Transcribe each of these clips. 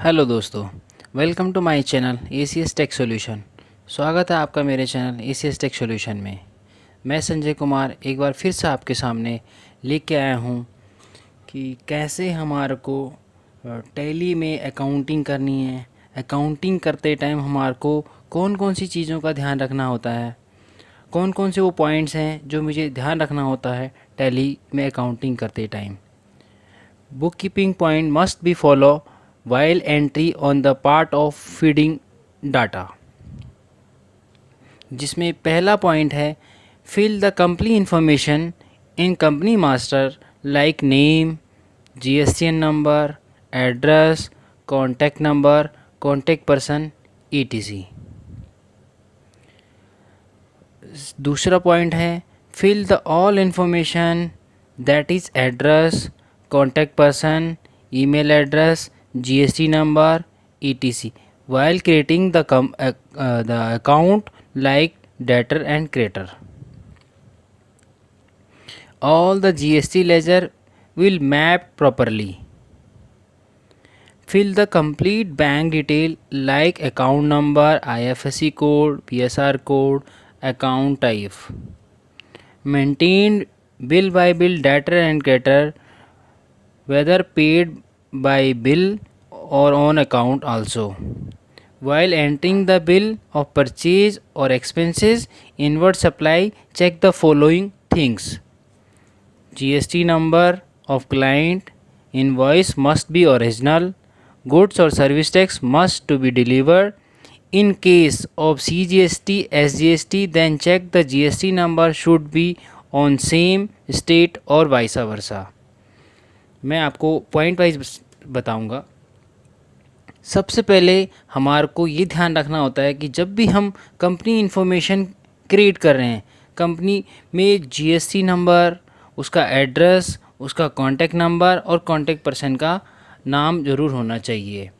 Hello दोस्तों, welcome to my channel ACS tech solution. स्वागत है आपका मेरे चैनल एसीएस टेक सॉल्यूशन में। मैं संजय कुमार एक बार फिर से आपके सामने लेके आया हूँ कि कैसे हमारे को टैली में अकाउंटिंग करनी है। अकाउंटिंग करते टाइम हमारे को कौन कौन सी चीज़ों का ध्यान रखना होता है, कौन कौन से वो पॉइंट्स हैं जो मुझे ध्यान रखना होता है टैली में अकाउंटिंग करते time. Book keeping point must be follow while entry on the part of feeding data, जिसमें पहला पॉइंट है fill the company information in company master like name, GSTN number, address, contact number, contact person, etc. दूसरा point है fill the all information that is address, contact person, email address, GST number, etc. while creating the account like debtor and creditor. All the GST ledger will map properly. Fill the complete bank detail like account number, IFSC code, PSR code, account type. Maintain bill by bill debtor and creditor, whether paid by bill or on account also. While entering the bill of purchase or expenses, inward supply, check the following things: GST number of client, invoice must be original, goods or service tax must to be delivered. In case of CGST, SGST, then check the GST number should be on same state or vice versa. मैं आपको point wise बताऊंगा। सबसे पहले हमारे को ये ध्यान रखना होता है कि जब भी हम कंपनी इन्फॉर्मेशन क्रिएट कर रहे हैं, कंपनी में जीएसटी नंबर, उसका एड्रेस, उसका कॉन्टैक्ट नंबर और कॉन्टैक्ट पर्सन का नाम ज़रूर होना चाहिए।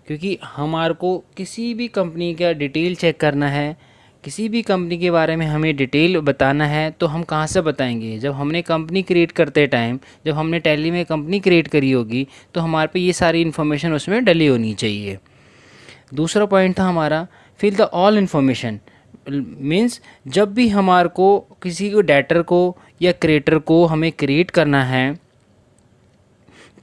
क्योंकि हमारे को किसी भी कंपनी का डिटेल चेक करना है, किसी भी कंपनी के बारे में हमें डिटेल बताना है तो हम कहाँ से बताएंगे? जब हमने कंपनी क्रिएट करते टाइम, जब हमने टैली में कंपनी क्रिएट करी होगी तो हमारे पे ये सारी इन्फॉर्मेशन उसमें डली होनी चाहिए। दूसरा पॉइंट था हमारा fill the all information. Means जब भी हमारे को किसी को डेटर को या क्रिएटर को हमें क्रिएट करना है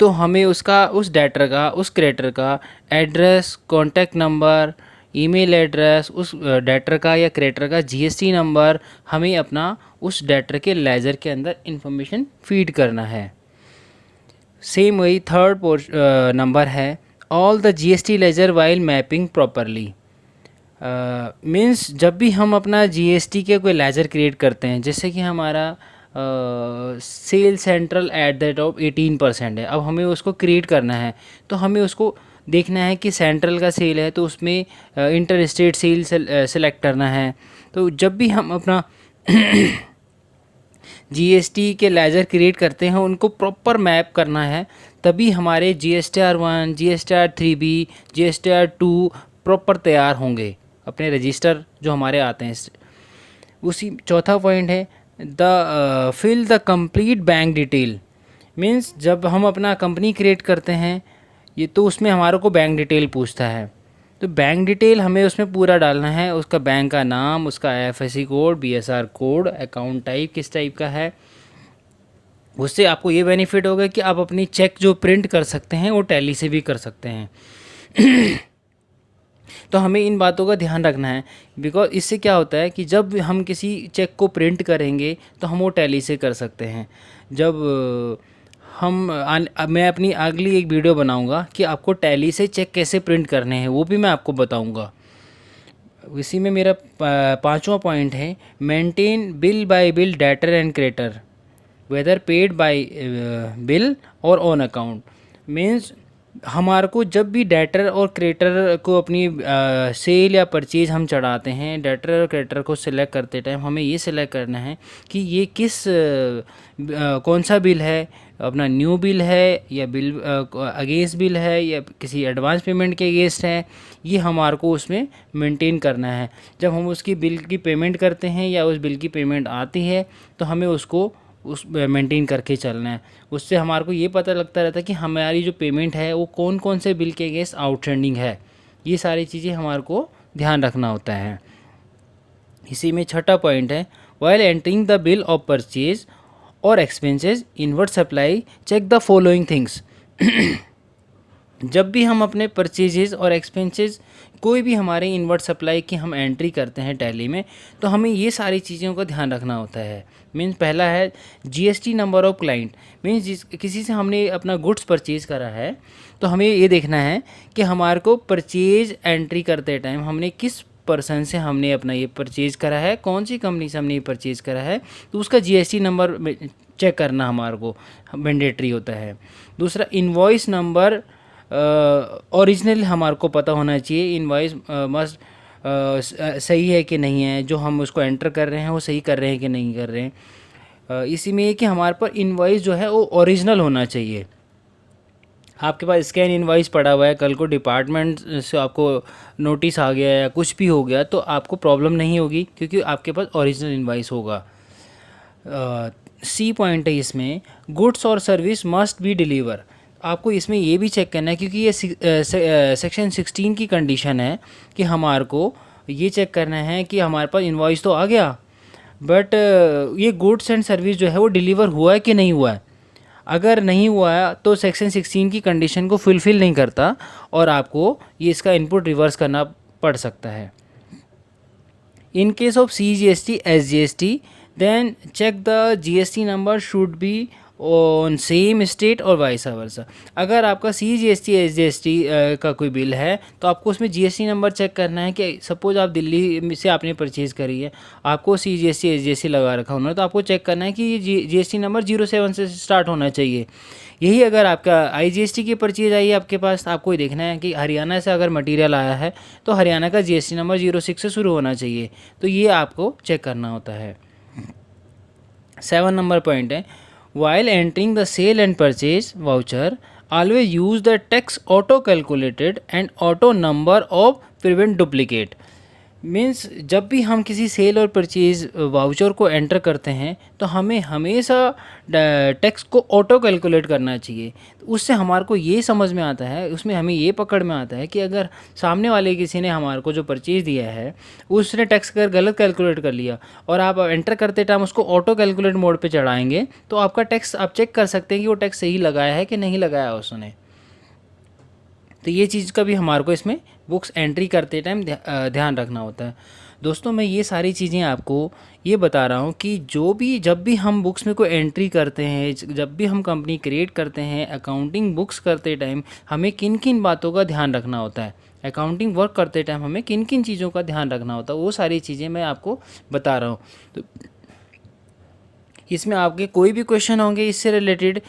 तो हमें उसका, उस डेटर का, उस क्रिएटर का address, contact number, email address, उस डेटर का या क्रिएटर का जीएसटी नंबर हमें अपना उस डेटर के लेजर के अंदर इंफॉर्मेशन फीड करना है। सेम वही थर्ड नंबर है all the GST ledger while mapping properly. Means जब भी हम अपना जीएसटी के कोई लेजर क्रिएट करते हैं, जैसे कि हमारा sale central at the rate of 18% है, अब हमें उसको क्रिएट करना है तो हमें उसको देखना है कि सेंट्रल का सेल है तो उसमें इंटर स्टेट सेल सेलेक्ट करना है। तो जब भी हम अपना जीएसटी के लेजर क्रिएट करते हैं उनको प्रॉपर मैप करना है, तभी हमारे GSTR 1, GSTR 3B, GSTR 2 proper तैयार होंगे अपने रजिस्टर जो हमारे आते हैं। उसी चौथा पॉइंट है the fill the complete bank detail. Means जब हम अपना कंपनी क्रिएट करते हैं ये तो उसमें हमारे को बैंक डिटेल पूछता है, तो बैंक डिटेल हमें उसमें पूरा डालना है। उसका बैंक का नाम, उसका IFSC code, BSR code, account type किस टाइप का है। उससे आपको ये बेनिफिट होगा कि आप अपनी चेक जो प्रिंट कर सकते हैं वो टैली से भी कर सकते हैं। तो हमें इन बातों का ध्यान रखना है, बिकॉज इससे क्या होता है कि जब हम किसी चेक को प्रिंट करेंगे तो हम वो टैली से कर सकते हैं। जब मैं अपनी अगली एक वीडियो बनाऊंगा कि आपको टैली से चेक कैसे प्रिंट करने हैं, वो भी मैं आपको बताऊंगा। इसी में मेरा पांचवा पॉइंट है maintain bill by bill debtor and creditor whether paid by bill और ऑन अकाउंट। मीन्स हमारे को जब भी डेटर और क्रेडिटर को अपनी सेल या परचेज हम चढ़ाते हैं, डेटर और क्रेडिटर को सिलेक्ट करते टाइम हमें ये सिलेक्ट करना है कि ये किस कौन सा बिल है, अपना न्यू बिल है या बिल अगेंस्ट बिल है या किसी एडवांस पेमेंट के अगेंस्ट है, ये हमारे को उसमें मेंटेन करना है। जब हम उसकी बिल की पेमेंट करते हैं या उस बिल की पेमेंट आती है तो हमें उसको उस मेंटेन करके चलना है। उससे हमारे को ये पता लगता रहता है कि हमारी जो पेमेंट है वो कौन कौन से बिल के अगेंस्ट आउटस्टैंडिंग है। ये सारी चीज़ें हमारे को ध्यान रखना होता है। इसी में छठा पॉइंट है, while entering the bill of purchase और expenses inward supply check the following things. जब भी हम अपने परचेजेस और एक्सपेंसेस कोई भी हमारे इनवर्ट सप्लाई की हम एंट्री करते हैं टैली में, तो हमें ये सारी चीज़ों का ध्यान रखना होता है। मीन्स पहला है GST number of client. Means किसी से हमने अपना गुड्स परचेज करा है तो हमें ये देखना है कि हमारे को परचेज एंट्री करते टाइम हमने किस पर्सन से हमने अपना ये परचेज करा है, कौन सी कंपनी से हमने ये परचेज करा है, तो उसका जीएसटी नंबर चेक करना हमारे को मैंडेटरी होता है। दूसरा, इनवॉइस नंबर ओरिजिनल हमारे को पता होना चाहिए। इनवॉइस मस्ट सही है कि नहीं है, जो हम उसको एंटर कर रहे हैं वो सही कर रहे हैं कि नहीं कर रहे हैं। इसी में कि हमारे पर इनवॉइस जो है वो ओरिजिनल होना चाहिए। आपके पास स्कैन इनवॉइस पड़ा हुआ है, कल को डिपार्टमेंट से आपको नोटिस आ गया या कुछ भी हो गया तो आपको प्रॉब्लम नहीं होगी, क्योंकि आपके पास ओरिजिनल इनवॉइस होगा। सी पॉइंट है इसमें, गुड्स और सर्विस मस्ट बी डिलीवर। आपको इसमें ये भी चेक करना है, क्योंकि ये सेक्शन 16 की कंडीशन है कि हमारे को ये चेक करना है कि हमारे पास इनवॉइस तो आ गया, बट ये गुड्स एंड सर्विस जो है वो डिलीवर हुआ है कि नहीं हुआ है। अगर नहीं हुआ है तो सेक्शन 16 की कंडीशन को फुलफ़िल नहीं करता और आपको ये इसका इनपुट रिवर्स करना पड़ सकता है। In case of CGST SGST, then check the GST number should be on same state और वाइस वर्सा। अगर आपका CGST SGST का कोई बिल है तो आपको उसमें GST नंबर चेक करना है कि सपोज आप दिल्ली से आपने परचेज़ करी है, आपको CGST SGST लगा रखा होना है, तो आपको चेक करना है कि ये GST नंबर 07 से स्टार्ट होना चाहिए। यही अगर आपका IGST की परचेज आई है आपके पास, आपको ये देखना है कि हरियाणा से अगर मटेरियल आया है तो हरियाणा का GST नंबर 06 से शुरू होना चाहिए, तो ये आपको चेक करना होता है। 7 नंबर पॉइंट है, while entering the sale and purchase voucher always use the tax auto calculated and auto number of prevent duplicate. Means जब भी हम किसी सेल और परचेज वाउचर को एंटर करते हैं तो हमें हमेशा टैक्स को ऑटो कैलकुलेट करना चाहिए। उससे हमारे को ये समझ में आता है, उसमें हमें ये पकड़ में आता है कि अगर सामने वाले किसी ने हमारे को जो परचेज दिया है उसने टैक्स अगर गलत कैलकुलेट कर लिया और आप एंटर करते टाइम उसको ऑटो कैलकुलेट मोड पे चढ़ाएंगे तो आपका टैक्स आप चेक कर सकते हैं कि वो टैक्स सही लगाया है कि नहीं लगाया उसने। तो ये चीज़ का भी हमारे को इसमें बुक्स एंट्री करते टाइम ध्यान रखना होता है। दोस्तों, मैं ये सारी चीज़ें आपको ये बता रहा हूँ कि जब भी हम बुक्स में कोई एंट्री करते हैं, जब भी हम कंपनी क्रिएट करते हैं, अकाउंटिंग बुक्स करते टाइम हमें किन किन बातों का ध्यान रखना होता है, अकाउंटिंग वर्क करते टाइम हमें किन किन चीज़ों का ध्यान रखना होता है, वो सारी चीज़ें मैं आपको बता रहा हूँ। तो इसमें आपके कोई भी क्वेश्चन होंगे इससे रिलेटेड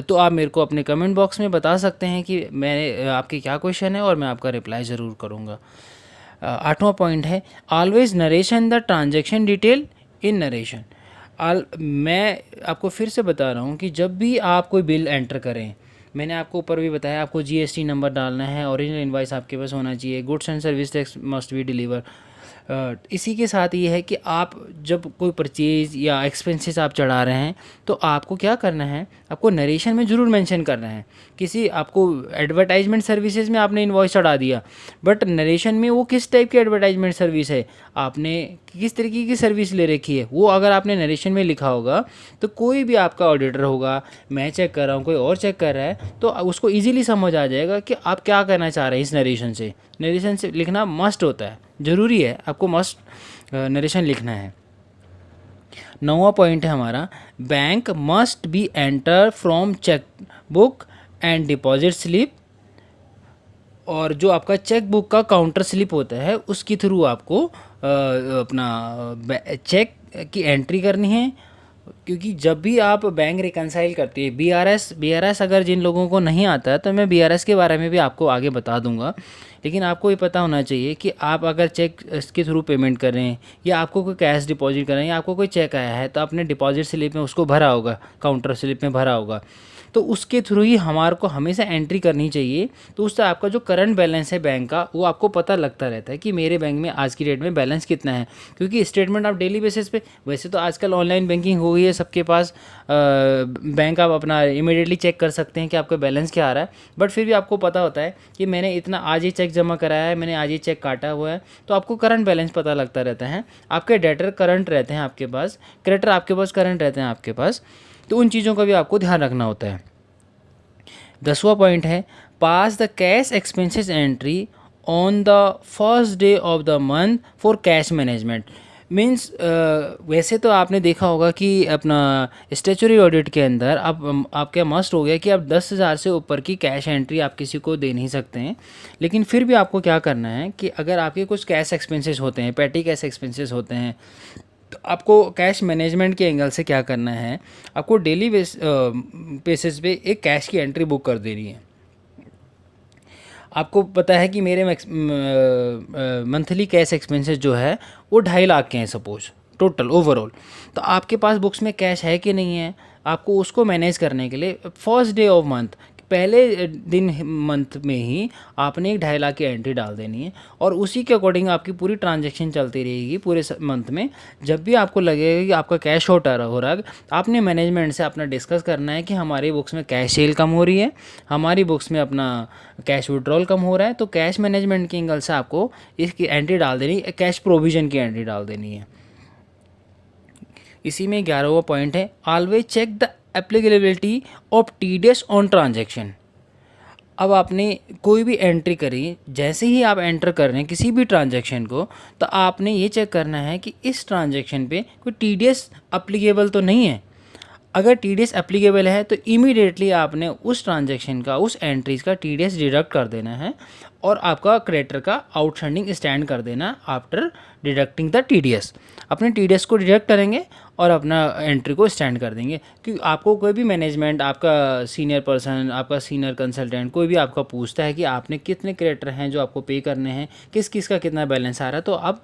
तो आप मेरे को अपने कमेंट बॉक्स में बता सकते हैं कि मैंने आपके क्या क्वेश्चन है और मैं आपका रिप्लाई ज़रूर करूँगा। 8वां पॉइंट है, always narration the transaction detail in narration. मैं आपको फिर से बता रहा हूँ कि जब भी आप कोई बिल एंटर करें, मैंने आपको ऊपर भी बताया आपको GST नंबर डालना है, ओरिजिनल इनवॉइस आपके पास होना चाहिए, goods and service tax must be deliver. इसी के साथ ये है कि आप जब कोई परचेज़ या एक्सपेंसेस आप चढ़ा रहे हैं तो आपको क्या करना है, आपको नरेशन में ज़रूर मेंशन करना है। किसी आपको एडवर्टाइजमेंट सर्विसेज में आपने इनवॉइस चढ़ा दिया, बट नरेशन में वो किस टाइप की एडवर्टाइजमेंट सर्विस है, आपने किस तरीके की सर्विस ले रखी है, वो अगर आपने नरेशन में लिखा होगा तो कोई भी आपका ऑडिटर होगा, मैं चेक कर रहा हूँ, कोई और चेक कर रहा है, तो उसको ईजिली समझ आ जाएगा कि आप क्या करना चाह रहे हैं। इस नरेशन से लिखना मस्ट होता है, ज़रूरी है, आपको मस्ट नरेशन लिखना है। 9वां पॉइंट है हमारा, bank must be enter from cheque book and deposit slip. और जो आपका चेक बुक का काउंटर स्लिप होता है उसके थ्रू आपको अपना चेक की एंट्री करनी है, क्योंकि जब भी आप बैंक रिकनसाइल करती है BRS अगर जिन लोगों को नहीं आता है तो मैं BRS के बारे में भी आपको आगे बता दूंगा, लेकिन आपको ये पता होना चाहिए कि आप अगर चेक के थ्रू पेमेंट कर रहे हैं या आपको कोई कैश डिपॉजिट कर रहे हैं या आपको कोई चेक आया है तो आपने डिपॉजिट स्लिप में उसको भरा होगा, काउंटर स्लिप में भरा होगा। तो उसके थ्रू ही हमारे को हमेशा एंट्री करनी चाहिए। तो उससे आपका जो करंट बैलेंस है बैंक का वो आपको पता लगता रहता है कि मेरे बैंक में आज की डेट में बैलेंस कितना है, क्योंकि स्टेटमेंट आप डेली बेसिस पे, वैसे तो आजकल ऑनलाइन बैंकिंग हो गई है सबके पास, बैंक आप अपना इमीडिएटली चेक कर सकते हैं कि आपका बैलेंस क्या आ रहा है, बट फिर भी आपको पता होता है कि मैंने इतना आज ही चेक जमा कराया है, मैंने आज ही चेक काटा हुआ है, तो आपको करंट बैलेंस पता लगता रहता है। आपके डेटर करंट रहते हैं आपके पास, क्रेडिटर आपके पास करंट रहते हैं आपके पास, तो उन चीज़ों का भी आपको ध्यान रखना होता है। 10वां पॉइंट है pass the cash expenses entry on the first day of the month for cash management. Means वैसे तो आपने देखा होगा कि अपना स्टैट्यूटरी ऑडिट के अंदर अब आपका मस्ट हो गया कि आप 10,000 से ऊपर की कैश एंट्री आप किसी को दे नहीं सकते हैं, लेकिन फिर भी आपको क्या करना है कि अगर आपके कुछ कैश एक्सपेंसेस होते हैं, पेटी कैश एक्सपेंसेस होते हैं, तो आपको कैश मैनेजमेंट के एंगल से क्या करना है, आपको डेली बेसिस पे एक कैश की एंट्री बुक कर देनी है। आपको पता है कि मेरे मंथली कैश एक्सपेंसेस जो है वो 2.5 लाख के हैं सपोज टोटल ओवरऑल, तो आपके पास बुक्स में कैश है कि नहीं है, आपको उसको मैनेज करने के लिए फर्स्ट डे ऑफ मंथ, पहले दिन मंथ में ही आपने एक 2.5 लाख की एंट्री डाल देनी है, और उसी के अकॉर्डिंग आपकी पूरी ट्रांजैक्शन चलती रहेगी पूरे मंथ में। जब भी आपको लगेगा कि आपका कैश शॉर्ट हो रहा है, आपने मैनेजमेंट से अपना डिस्कस करना है कि हमारी बुक्स में कैश सेल कम हो रही है, हमारी बुक्स में अपना कैश विड्रॉल कम हो रहा है, तो कैश मैनेजमेंट के एंगल से आपको इसकी एंट्री डाल देनी, कैश प्रोविज़न की एंट्री डाल देनी है। इसी में 11वां पॉइंट है always check the applicability of TDS on transaction. अब आपने कोई भी एंट्री करी, जैसे ही आप एंटर कर रहे हैं किसी भी ट्रांजैक्शन को, तो आपने ये चेक करना है कि इस ट्रांजैक्शन पे कोई टीडीएस अप्लीकेबल तो नहीं है। अगर टीडीएस एप्लीकेबल है तो इमीडिएटली आपने उस ट्रांजैक्शन का, उस एंट्रीज का टीडीएस डिडक्ट कर देना है, और आपका क्रेडिटर का आउटस्टैंडिंग स्टैंड कर देना आफ्टर डिडक्टिंग द टीडीएस। अपने टीडीएस को डिडक्ट करेंगे और अपना एंट्री को स्टैंड कर देंगे, क्योंकि आपको कोई भी मैनेजमेंट, आपका सीनियर पर्सन, आपका सीनियर कंसल्टेंट, कोई भी आपका पूछता है कि आपने कितने क्रेडिटर हैं जो आपको पे करने हैं, किस किस का कितना बैलेंस आ रहा है, तो आप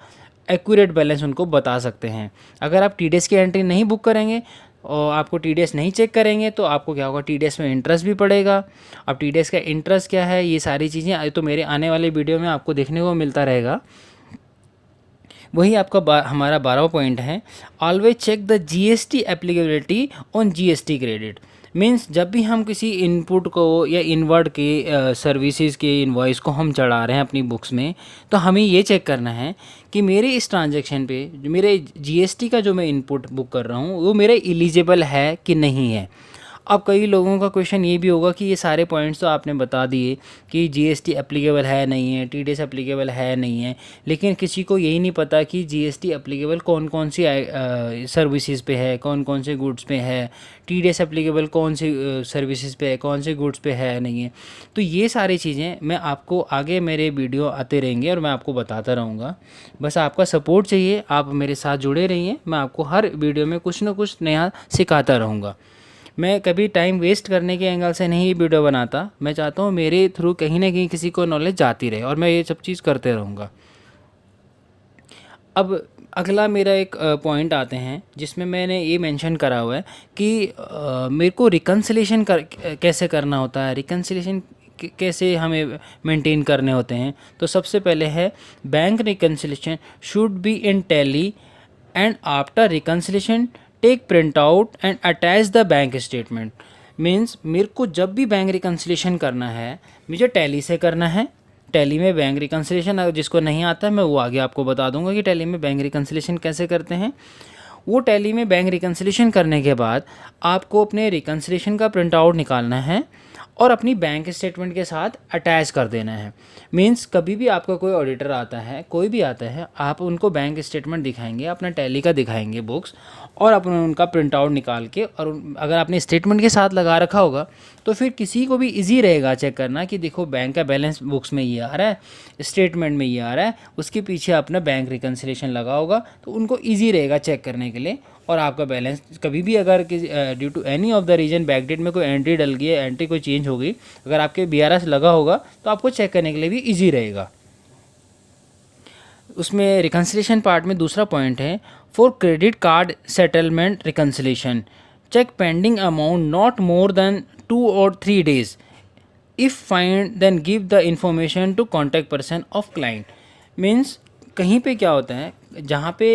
एक्यूरेट बैलेंस उनको बता सकते हैं। अगर आप टीडीएस की एंट्री नहीं बुक करेंगे और आपको टीडीएस नहीं चेक करेंगे, तो आपको क्या होगा, टीडीएस में इंटरेस्ट भी पड़ेगा। अब टीडीएस का इंटरेस्ट क्या है, ये सारी चीज़ें तो मेरे आने वाले वीडियो में आपको देखने को मिलता रहेगा। वही आपका हमारा 12वां पॉइंट है always check the GST applicability on GST credit. Means जब भी हम किसी इनपुट को या इनवर्ड के सर्विसेज के इनवॉइस को हम चढ़ा रहे हैं अपनी बुक्स में, तो हमें ये चेक करना है कि मेरे इस ट्रांजैक्शन पे जो मेरे जीएसटी का जो मैं इनपुट बुक कर रहा हूँ वो मेरे एलिजिबल है कि नहीं है। अब कई लोगों का क्वेश्चन ये भी होगा कि ये सारे पॉइंट्स तो आपने बता दिए कि जीएसटी एप्लीकेबल है नहीं है, टीडीएस एप्लीकेबल है नहीं है, लेकिन किसी को यही नहीं पता कि जीएसटी एप्लीकेबल कौन कौन सी सर्विसेज पे है, कौन कौन से गुड्स पे है, टीडीएस एप्लीकेबल कौन सी सर्विसेज पे है, कौन से गुड्स पे है नहीं है। तो ये सारी चीज़ें मैं आपको आगे मेरे वीडियो आते रहेंगे और मैं आपको बताता रहूँगा। बस आपका सपोर्ट चाहिए, आप मेरे साथ जुड़े रहिए, मैं आपको हर वीडियो में कुछ ना कुछ नया सिखाता रहूँगा। मैं कभी टाइम वेस्ट करने के एंगल से नहीं वीडियो बनाता, मैं चाहता हूँ मेरे थ्रू कहीं ना कहीं किसी को नॉलेज जाती रहे, और मैं ये सब चीज़ करते रहूँगा। अब अगला मेरा एक पॉइंट आते हैं जिसमें मैंने ये मेंशन करा हुआ है कि मेरे को रिकन्सिलेशन कैसे करना होता है, रिकन्सिलेशन कैसे हमें मेंटेन करने होते हैं। तो सबसे पहले है bank reconciliation should be in Tally and after reconciliation take print out and attach the bank statement. Means मेरे को जब भी बैंक रिकन्सिलेशन करना है मुझे टैली से करना है। टैली में बैंक रिकन्सिलेशन, अगर जिसको नहीं आता है मैं वो आगे आपको बता दूंगा कि टैली में बैंक रिकन्सिलेशन कैसे करते हैं। वो टैली में बैंक रिकन्सिलेशन करने के बाद आपको अपने रिकन्सिलेशन का प्रिंट आउट निकालना है और अपनी बैंक स्टेटमेंट के साथ अटैच कर देना है। मीन्स कभी भी आपका कोई ऑडिटर आता है, कोई भी आता है, आप उनको बैंक स्टेटमेंट दिखाएंगे, अपना टैली का दिखाएंगे बुक्स, और अपने उनका प्रिंट आउट निकाल के, और अगर आपने स्टेटमेंट के साथ लगा रखा होगा तो फिर किसी को भी इजी रहेगा चेक करना कि देखो बैंक का बैलेंस बुक्स में ये आ रहा है, स्टेटमेंट में ये आ रहा है, उसके पीछे अपना बैंक रिकन्सिलेशन लगा होगा, तो उनको ईजी रहेगा चेक करने के लिए। और आपका बैलेंस कभी भी अगर due to any of the reason backdate में कोई एंट्री डल गई है, एंट्री कोई चेंज हो गई, अगर आपके बीआरएस लगा होगा तो आपको चेक करने के लिए भी इजी रहेगा। उसमें रिकन्सिलेशन पार्ट में दूसरा पॉइंट है for credit card settlement reconciliation check pending amount not more than 2 or 3 days. If find then give the information to contact person of client. Means कहीं पे क्या होता है, जहाँ पे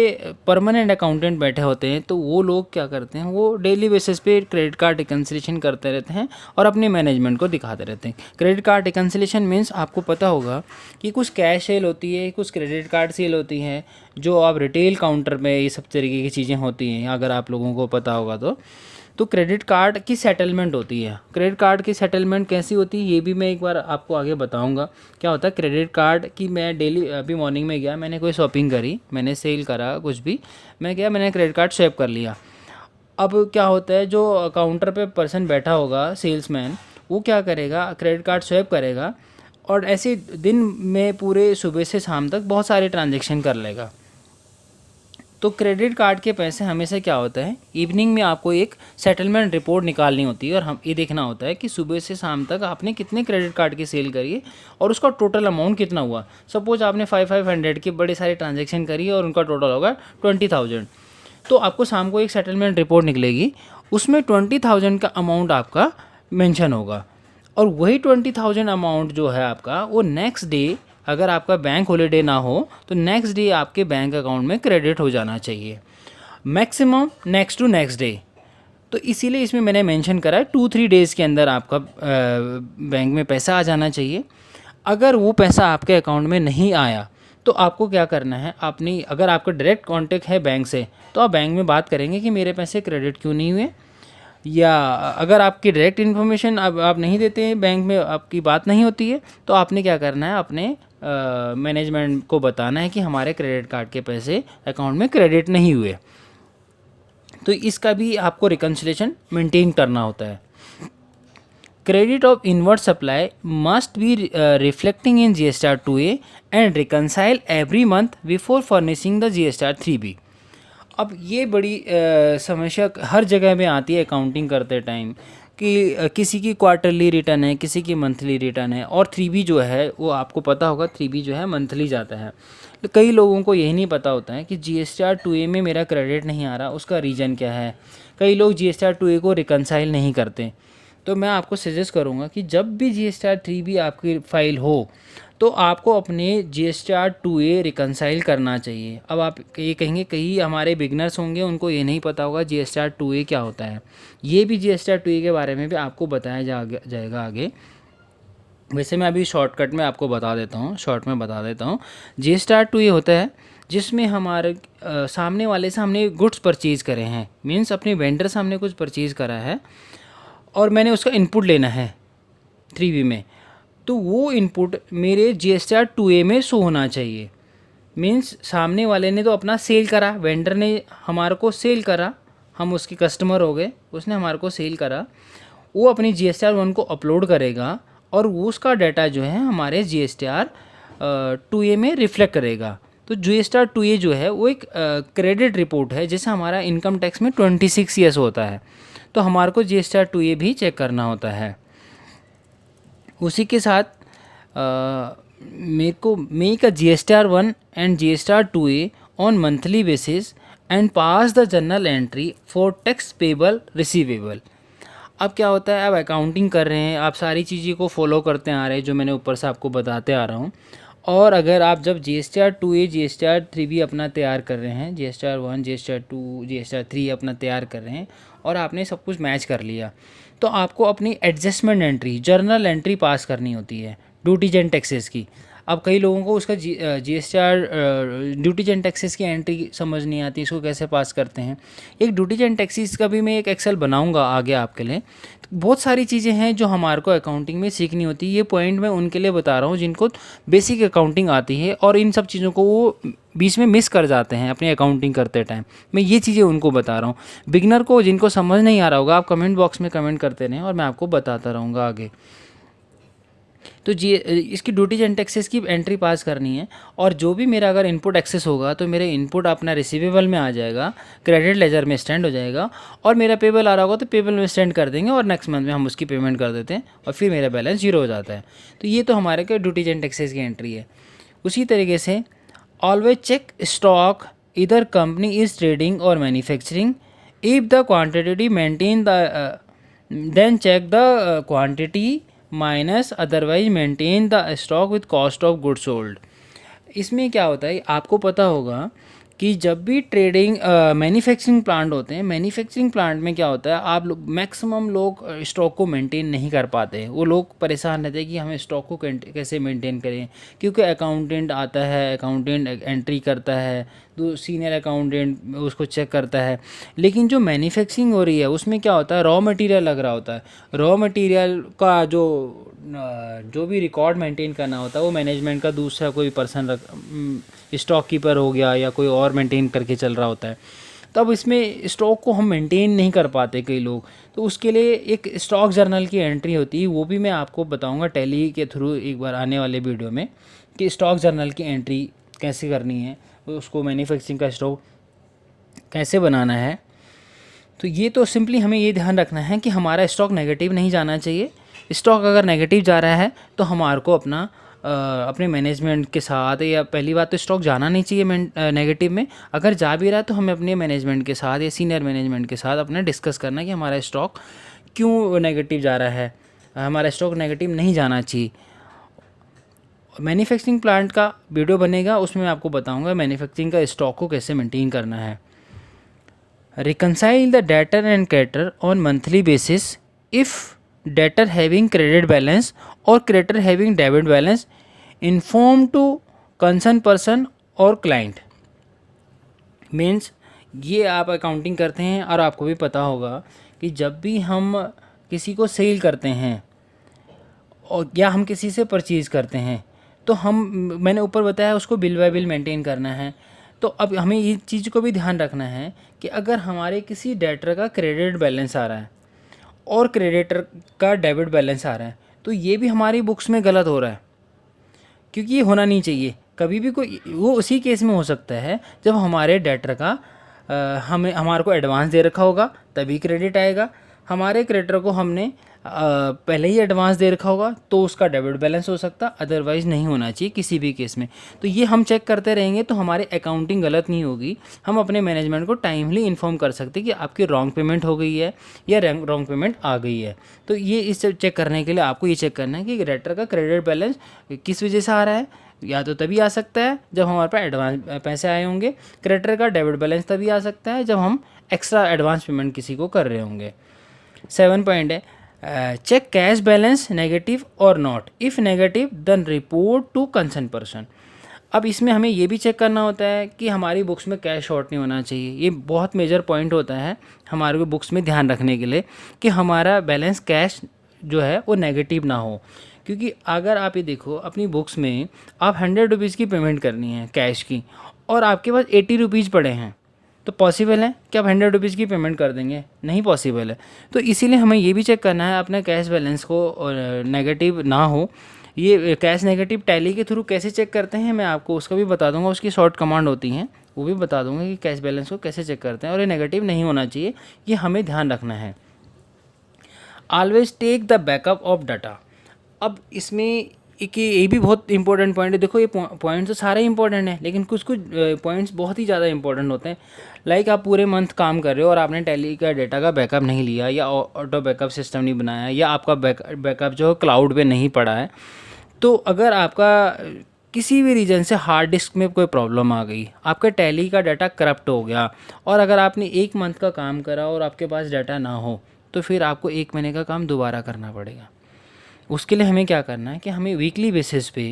परमानेंट अकाउंटेंट बैठे होते हैं तो वो लोग क्या करते हैं, वो डेली बेसिस पे क्रेडिट कार्ड रिकन्सिलेशन करते रहते हैं और अपने मैनेजमेंट को दिखाते रहते हैं. क्रेडिट कार्ड रिकन्सिलेशन मीन्स आपको पता होगा कि कुछ कैश सेल होती है, कुछ क्रेडिट कार्ड सेल होती है, जो आप रिटेल काउंटर में ये सब तरीके की चीज़ें होती हैं, अगर आप लोगों को पता होगा तो क्रेडिट कार्ड की सेटलमेंट होती है. क्रेडिट कार्ड की सेटलमेंट कैसी होती है ये भी मैं एक बार आपको आगे बताऊंगा. क्या होता है क्रेडिट कार्ड की, मैं डेली अभी मॉर्निंग में गया, मैंने कोई शॉपिंग करी, मैंने सेल करा कुछ भी, मैं गया, मैंने क्रेडिट कार्ड स्वैप कर लिया. अब क्या होता है, जो काउंटर पे पर्सन बैठा होगा सेल्समैन, वो क्या करेगा, क्रेडिट कार्ड स्वैप करेगा और ऐसे दिन में पूरे सुबह से शाम तक बहुत सारे ट्रांजेक्शन कर लेगा. तो क्रेडिट कार्ड के पैसे हमेशा क्या होता है, इवनिंग में आपको एक सेटलमेंट रिपोर्ट निकालनी होती है और हम ये देखना होता है कि सुबह से शाम तक आपने कितने क्रेडिट कार्ड की सेल करी है और उसका टोटल अमाउंट कितना हुआ. सपोज आपने 500 के बड़े सारे ट्रांजेक्शन करी है और उनका टोटल होगा 20,000. तो आपको शाम को एक सेटलमेंट रिपोर्ट निकलेगी, उसमें 20,000 का अमाउंट आपका मेंशन होगा और वही 20,000 अमाउंट जो है आपका, वो नेक्स्ट डे, अगर आपका बैंक हॉलीडे ना हो तो नेक्स्ट डे आपके बैंक अकाउंट में क्रेडिट हो जाना चाहिए, maximum next to next day. तो इसीलिए इसमें मैंने मेंशन करा है 2-3 डेज़ के अंदर आपका बैंक में पैसा आ जाना चाहिए. अगर वो पैसा आपके अकाउंट में नहीं आया तो आपको क्या करना है, अपनी, अगर आपका डायरेक्ट कांटेक्ट है बैंक से तो आप बैंक में बात करेंगे कि मेरे पैसे क्रेडिट क्यों नहीं हुए, या अगर आपकी डायरेक्ट इन्फॉर्मेशन आप नहीं देते हैं, बैंक में आपकी बात नहीं होती है, तो आपने क्या करना है, अपने मैनेजमेंट को बताना है कि हमारे क्रेडिट कार्ड के पैसे अकाउंट में क्रेडिट नहीं हुए. तो इसका भी आपको रिकन्सिलेशन मेंटेन करना होता है. Credit of inward supply must be reflecting in GSTR 2A and reconcile every month before furnishing the GSTR 3B. अब ये बड़ी समस्या हर जगह में आती है अकाउंटिंग करते टाइम, कि किसी की क्वार्टरली रिटर्न है, किसी की मंथली रिटर्न है, और 3B जो है वो आपको पता होगा 3B जो है मंथली जाता है. तो कई लोगों को यही नहीं पता होता है कि GSTR 2A में मेरा क्रेडिट नहीं आ रहा, उसका रीज़न क्या है. कई लोग GSTR 2A को रिकन्साइल नहीं करते. तो मैं आपको सजेस्ट करूँगा कि जब भी GSTR 3B आपकी फ़ाइल हो तो आपको अपने GSTR 2A रिकन्साइल करना चाहिए. अब आप ये कहेंगे, कई हमारे बिगनर्स होंगे उनको ये नहीं पता होगा GSTR 2A क्या होता है. ये भी GSTR 2A के बारे में भी आपको बताया जाएगा आगे. वैसे मैं अभी शॉर्टकट में आपको बता देता हूँ, GSTR 2A होता है जिसमें हमारे सामने वाले से हमने गुड्स परचेज़ करे हैं, मीन्स अपने वेंडर से हमने कुछ परचेज़ करा है और मैंने उसका इनपुट लेना है 3B में, तो वो इनपुट मेरे GSTR 2A में शो होना चाहिए. मीन्स सामने वाले ने तो अपना सेल करा, वेंडर ने हमारे को सेल करा, हम उसके कस्टमर हो गए, उसने हमारे को सेल करा, वो अपनी GSTR 1 को अपलोड करेगा और उसका डाटा जो है हमारे GSTR 2A में रिफ्लेक्ट करेगा. तो GSTR 2A जो है वो एक क्रेडिट रिपोर्ट है, जैसे हमारा इनकम टैक्स में 26 ईयर्स होता है, तो हमारे को GSTR 2A भी चेक करना होता है. उसी के साथ मेरे को make a GSTR 1 and GSTR 2A on monthly basis and pass the journal entry for tax payable receivable. अब क्या होता है, आप अकाउंटिंग कर रहे हैं, आप सारी चीज़ों को फॉलो करते आ रहे हैं जो मैंने ऊपर से आपको बताते आ रहा हूँ, और अगर आप जब GSTR 2A GSTR 3B अपना तैयार कर रहे हैं, GSTR 1 GSTR 2 GSTR 3 अपना तैयार कर रहे हैं और आपने सब कुछ मैच कर लिया, तो आपको अपनी एडजस्टमेंट एंट्री, जर्नल एंट्री पास करनी होती है ड्यूटीज एंड टैक्सेस की. अब कई लोगों को उसका GSTR ड्यूटीज एंड टैक्सेस की एंट्री समझ नहीं आती, इसको कैसे पास करते हैं. एक ड्यूटीज एंड टैक्सेस का भी मैं एक एक्सेल बनाऊंगा आगे आपके लिए. तो बहुत सारी चीज़ें हैं जो हमारे को अकाउंटिंग में सीखनी होती है. ये पॉइंट मैं उनके लिए बता रहा हूँ जिनको बेसिक अकाउंटिंग आती है और इन सब चीज़ों को वो बीच में मिस कर जाते हैं अपनी अकाउंटिंग करते टाइम. मैं ये चीज़ें उनको बता रहा हूँ. बिगनर को जिनको समझ नहीं आ रहा होगा, आप कमेंट बॉक्स में कमेंट करते रहें और मैं आपको बताता रहूँगा आगे. तो इसकी ड्यूटीज एंड टैक्सेस की एंट्री पास करनी है, और जो भी मेरा अगर इनपुट एक्सेस होगा तो मेरे इनपुट अपना रिसीवेबल में आ जाएगा, क्रेडिट लेजर में स्टैंड हो जाएगा, और मेरा पेबल आ रहा होगा तो पेबल में स्टैंड कर देंगे और नेक्स्ट मंथ में हम उसकी पेमेंट कर देते हैं और फिर मेरा बैलेंस जीरो हो जाता है. तो ये तो हमारे के ड्यूटीज एंड टैक्सेस की एंट्री है. उसी तरीके से ऑलवेज चेक स्टॉक इधर कंपनी इज़ ट्रेडिंग और manufacturing if the quantity maintain the then check the quantity minus otherwise maintain the stock with cost of good sold. इसमें क्या होता है, आपको पता होगा कि जब भी ट्रेडिंग मैन्युफैक्चरिंग प्लांट होते हैं, मैन्युफैक्चरिंग प्लांट में क्या होता है, आप लोग मैक्सिमम लोग स्टॉक को मेंटेन नहीं कर पाते हैं। वो लोग परेशान रहते हैं कि हमें स्टॉक को कैसे मेंटेन करें, क्योंकि अकाउंटेंट आता है, अकाउंटेंट एंट्री करता है, तो सीनियर अकाउंटेंट उसको चेक करता है। लेकिन जो मैन्युफैक्चरिंग हो रही है उसमें क्या होता है, रॉ मटेरियल लग रहा होता है। रॉ मटेरियल का जो भी रिकॉर्ड मेंटेन करना होता है वो मैनेजमेंट का दूसरा कोई पर्सन स्टॉक कीपर हो गया या कोई और मेंटेन करके चल रहा होता है। तब इसमें स्टॉक को हम मेंटेन नहीं कर पाते कई लोग, तो उसके लिए एक स्टॉक जर्नल की एंट्री होती है, वो भी मैं आपको बताऊंगा टैली के थ्रू एक बार आने वाले वीडियो में कि स्टॉक जर्नल की एंट्री कैसे करनी है, उसको मैन्युफैक्चरिंग का स्टॉक कैसे बनाना है। तो ये तो सिंपली हमें ये ध्यान रखना है कि हमारा स्टॉक नेगेटिव नहीं जाना चाहिए। स्टॉक अगर नेगेटिव जा रहा है तो हमारे को अपने मैनेजमेंट के साथ, या पहली बात तो स्टॉक जाना नहीं चाहिए नेगेटिव में। अगर जा भी रहा है तो हमें अपने मैनेजमेंट के साथ या सीनियर मैनेजमेंट के साथ अपना डिस्कस करना है कि हमारा स्टॉक क्यों नेगेटिव जा रहा है, हमारा स्टॉक नेगेटिव नहीं जाना चाहिए। मैन्युफैक्चरिंग प्लांट का वीडियो बनेगा, उसमें मैं आपको बताऊंगा मैन्युफैक्चरिंग का स्टॉक को कैसे मेंटेन करना है। Reconcile the debtor and creditor on monthly basis if debtor having credit balance or creditor having debit balance, inform to concerned person और client। मीन्स ये आप अकाउंटिंग करते हैं और आपको भी पता होगा कि जब भी हम किसी को सेल करते हैं और या हम किसी से परचेज़ करते हैं तो मैंने ऊपर बताया उसको बिल बाय बिल मेंटेन करना है। तो अब हमें ये चीज़ को भी ध्यान रखना है कि अगर हमारे किसी डेटर का क्रेडिट बैलेंस आ रहा है और क्रेडिटर का डेबिट बैलेंस आ रहा है, तो ये भी हमारी बुक्स में गलत हो रहा है, क्योंकि ये होना नहीं चाहिए। कभी भी कोई वो उसी केस में हो सकता है जब हमारे डेटर का हमारे को एडवांस दे रखा होगा तभी क्रेडिट आएगा। हमारे क्रेडिटर को हमने पहले ही एडवांस दे रखा होगा तो उसका डेबिट बैलेंस हो सकता, अदरवाइज़ नहीं होना चाहिए किसी भी केस में। तो ये हम चेक करते रहेंगे तो हमारी अकाउंटिंग गलत नहीं होगी। हम अपने मैनेजमेंट को टाइमली इन्फॉर्म कर सकते कि आपकी रॉन्ग पेमेंट हो गई है या रॉन्ग पेमेंट आ गई है। तो ये इस चेक करने के लिए आपको ये चेक करना है कि क्रेडिटर का क्रेडिट बैलेंस किस वजह से आ रहा है। या तो तभी आ सकता है जब हमारे पास एडवांस पैसे आए होंगे। क्रेडिटर का डेबिट बैलेंस तभी आ सकता है जब हम एक्स्ट्रा एडवांस पेमेंट किसी को कर रहे होंगे। 7 पॉइंट है, चेक कैश बैलेंस नेगेटिव और not, if negative then report to concern person. अब इसमें हमें ये भी चेक करना होता है कि हमारी बुक्स में कैश शॉर्ट नहीं होना चाहिए। ये बहुत मेजर पॉइंट होता है हमारे बुक्स में ध्यान रखने के लिए कि हमारा बैलेंस कैश जो है वो नेगेटिव ना हो। क्योंकि अगर आप ये देखो अपनी बुक्स में आप 100 रुपीज़ की पेमेंट करनी है कैश की और आपके पास 80 रुपीज़ पड़े हैं, तो पॉसिबल है कि आप 100 रुपीज़ की पेमेंट कर देंगे? नहीं पॉसिबल है। तो इसीलिए हमें ये भी चेक करना है अपने कैश बैलेंस को नेगेटिव ना हो। ये कैश नेगेटिव टैली के थ्रू कैसे चेक करते हैं मैं आपको उसका भी बता दूंगा, उसकी शॉर्ट कमांड होती हैं वो भी बता दूंगा कि कैश बैलेंस को कैसे चेक करते हैं और ये नेगेटिव नहीं होना चाहिए, ये हमें ध्यान रखना है। Always take the backup of data. अब इसमें एक ये भी बहुत इंपॉर्टेंट पॉइंट है। देखो ये पॉइंट्स तो सारे इंपॉर्टेंट हैं लेकिन कुछ कुछ पॉइंट्स बहुत ही ज़्यादा इंपॉर्टेंट होते हैं। लाइक आप पूरे मंथ काम कर रहे हो और आपने टैली का डेटा का बैकअप नहीं लिया या ऑटो बैकअप सिस्टम नहीं बनाया या आपका बैकअप जो है क्लाउड पे नहीं पड़ा है, तो अगर आपका किसी भी रीजन से हार्ड डिस्क में कोई प्रॉब्लम आ गई, आपका टैली का डाटा करप्ट हो गया और अगर आपने 1 मंथ का काम करा और आपके पास डाटा ना हो तो फिर आपको 1 महीने का काम दोबारा करना पड़ेगा। उसके लिए हमें क्या करना है कि हमें वीकली बेसिस पे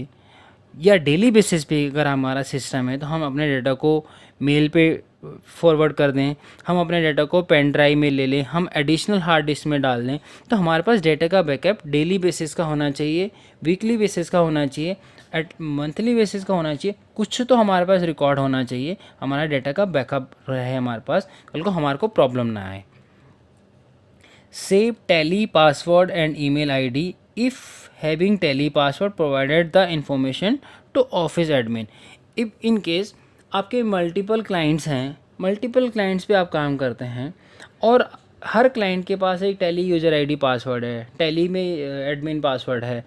या डेली बेसिस पे अगर हमारा सिस्टम है तो हम अपने डाटा को मेल पे फॉरवर्ड कर दें, हम अपने डाटा को पेन ड्राइव में ले लें, हम एडिशनल हार्ड डिस्क में डाल दें। तो हमारे पास डाटा का बैकअप डेली बेसिस का होना चाहिए, वीकली बेसिस का होना चाहिए, मंथली बेसिस का होना चाहिए। कुछ तो हमारे पास रिकॉर्ड होना चाहिए, हमारा डाटा का बैकअप रहे हमारे पास, कल को हमारे को प्रॉब्लम ना आए। Save tally password and email ID if having tally password provided the information to office admin। if in case आपके मल्टीपल क्लाइंट्स हैं, मल्टीपल क्लाइंट्स पे आप काम करते हैं और हर क्लाइंट के पास एक टैली यूज़र आईडी पासवर्ड है, टैली में एडमिन पासवर्ड है,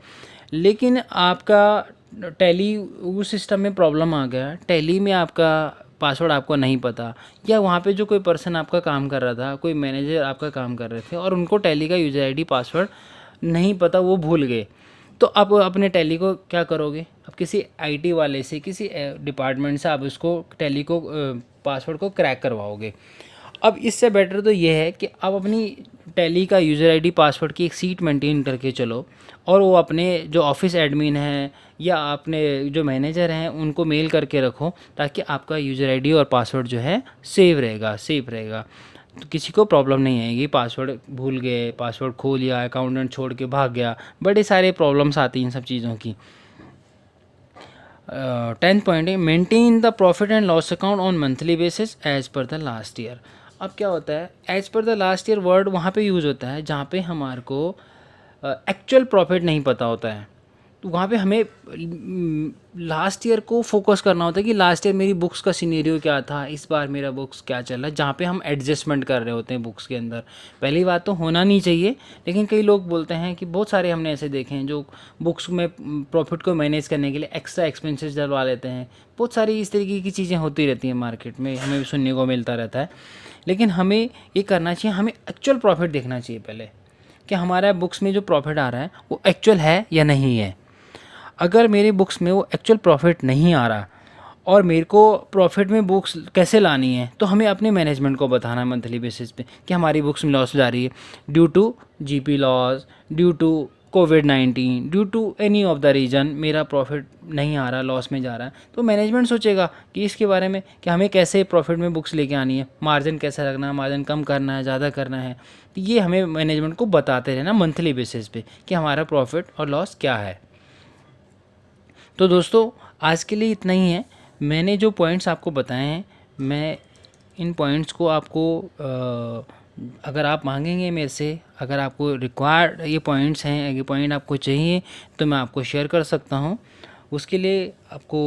लेकिन आपका टैली उस सिस्टम में प्रॉब्लम आ गया, टैली में आपका पासवर्ड आपको नहीं पता, या वहाँ पे जो कोई पर्सन आपका काम कर रहा था, कोई मैनेजर आपका काम कर रहे थे और उनको टैली का यूज़र आईडी पासवर्ड नहीं पता, वो भूल गए, तो आप अपने टैली को क्या करोगे? अब किसी आईटी वाले से, किसी डिपार्टमेंट से आप उसको टैली को पासवर्ड को क्रैक करवाओगे। अब इससे बेटर तो ये है कि आप अपनी टैली का यूज़र आईडी पासवर्ड की एक सीट मेंटेन करके चलो, और वो अपने जो ऑफिस एडमिन हैं या अपने जो मैनेजर हैं उनको मेल करके रखो, ताकि आपका यूज़र आईडी और पासवर्ड जो है सेफ रहेगा। तो किसी को प्रॉब्लम नहीं आएगी। पासवर्ड भूल गए, पासवर्ड खो लिया, अकाउंटेंट छोड़ के भाग गया, बड़े सारे प्रॉब्लम्स आती हैं इन सब चीज़ों की। 10th पॉइंट है maintain the profit and loss account on monthly basis as per the last year. अब क्या होता है, as per the last year word वहाँ पे यूज़ होता है जहाँ पे हमारे को एक्चुअल प्रॉफिट नहीं पता होता है। तो वहाँ पे हमें लास्ट ईयर को फोकस करना होता है कि लास्ट ईयर मेरी बुक्स का सिनेरियो क्या था, इस बार मेरा बुक्स क्या चल रहा है, जहाँ पे हम एडजस्टमेंट कर रहे होते हैं बुक्स के अंदर। पहली बात तो होना नहीं चाहिए, लेकिन कई लोग बोलते हैं कि बहुत सारे हमने ऐसे देखे हैं जो बुक्स में प्रॉफिट को मैनेज करने के लिए एक्स्ट्रा एक्सपेंसेस डलवा लेते हैं। बहुत सारी इस तरीके की चीज़ें होती रहती हैं मार्केट में, हमें भी सुनने को मिलता रहता है। लेकिन हमें ये करना चाहिए, हमें एक्चुअल प्रॉफिट देखना चाहिए पहले, कि हमारा बुक्स में जो प्रॉफिट आ रहा है वो एक्चुअल है या नहीं है। अगर मेरी बुक्स में वो एक्चुअल प्रॉफिट नहीं आ रहा और मेरे को प्रॉफिट में बुक्स कैसे लानी है, तो हमें अपने मैनेजमेंट को बताना है मंथली बेसिस पे कि हमारी बुक्स में लॉस जा रही है due to GP loss, due to कोविड-19, due to any of the reason मेरा प्रॉफिट नहीं आ रहा, लॉस में जा रहा है। तो मैनेजमेंट सोचेगा कि इसके बारे में कि हमें कैसे प्रॉफिट में बुक्स लेके आनी है, मार्जिन कैसा रखना है, मार्जिन कम करना है, ज़्यादा करना है। तो ये हमें मैनेजमेंट को बताते रहना मंथली बेसिस पे कि हमारा प्रॉफिट और लॉस क्या है। तो दोस्तों आज के लिए इतना ही है। मैंने जो पॉइंट्स आपको बताए हैं, मैं इन पॉइंट्स को आपको अगर आप मांगेंगे मेरे से, अगर आपको रिक्वायर्ड ये पॉइंट्स हैं, ये पॉइंट आपको चाहिए, तो मैं आपको शेयर कर सकता हूँ। उसके लिए आपको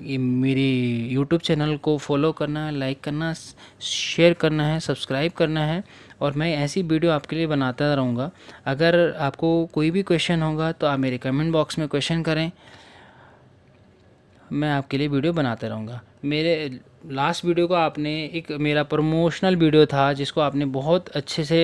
ये मेरी यूट्यूब चैनल को फॉलो करना है, लाइक करना, शेयर करना है, सब्सक्राइब करना है, और मैं ऐसी वीडियो आपके लिए बनाता रहूँगा। अगर आपको कोई भी क्वेश्चन होगा तो आप मेरे कमेंट बॉक्स में क्वेश्चन करें, मैं आपके लिए वीडियो बनाता रहूँगा। मेरे लास्ट वीडियो को आपने एक मेरा प्रमोशनल वीडियो था जिसको आपने बहुत अच्छे से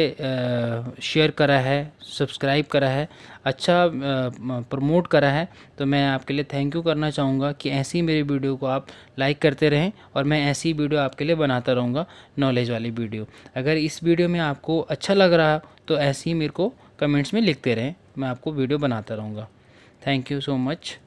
शेयर करा है, सब्सक्राइब करा है, अच्छा प्रमोट करा है, तो मैं आपके लिए थैंक यू करना चाहूँगा कि ऐसी मेरी वीडियो को आप लाइक करते रहें, और मैं ऐसी वीडियो आपके लिए बनाता रहूँगा, नॉलेज वाली वीडियो। अगर इस वीडियो में आपको अच्छा लग रहा तो ऐसे ही मेरे को कमेंट्स में लिखते रहें, मैं आपको वीडियो बनाता रहूँगा। Thank you so much.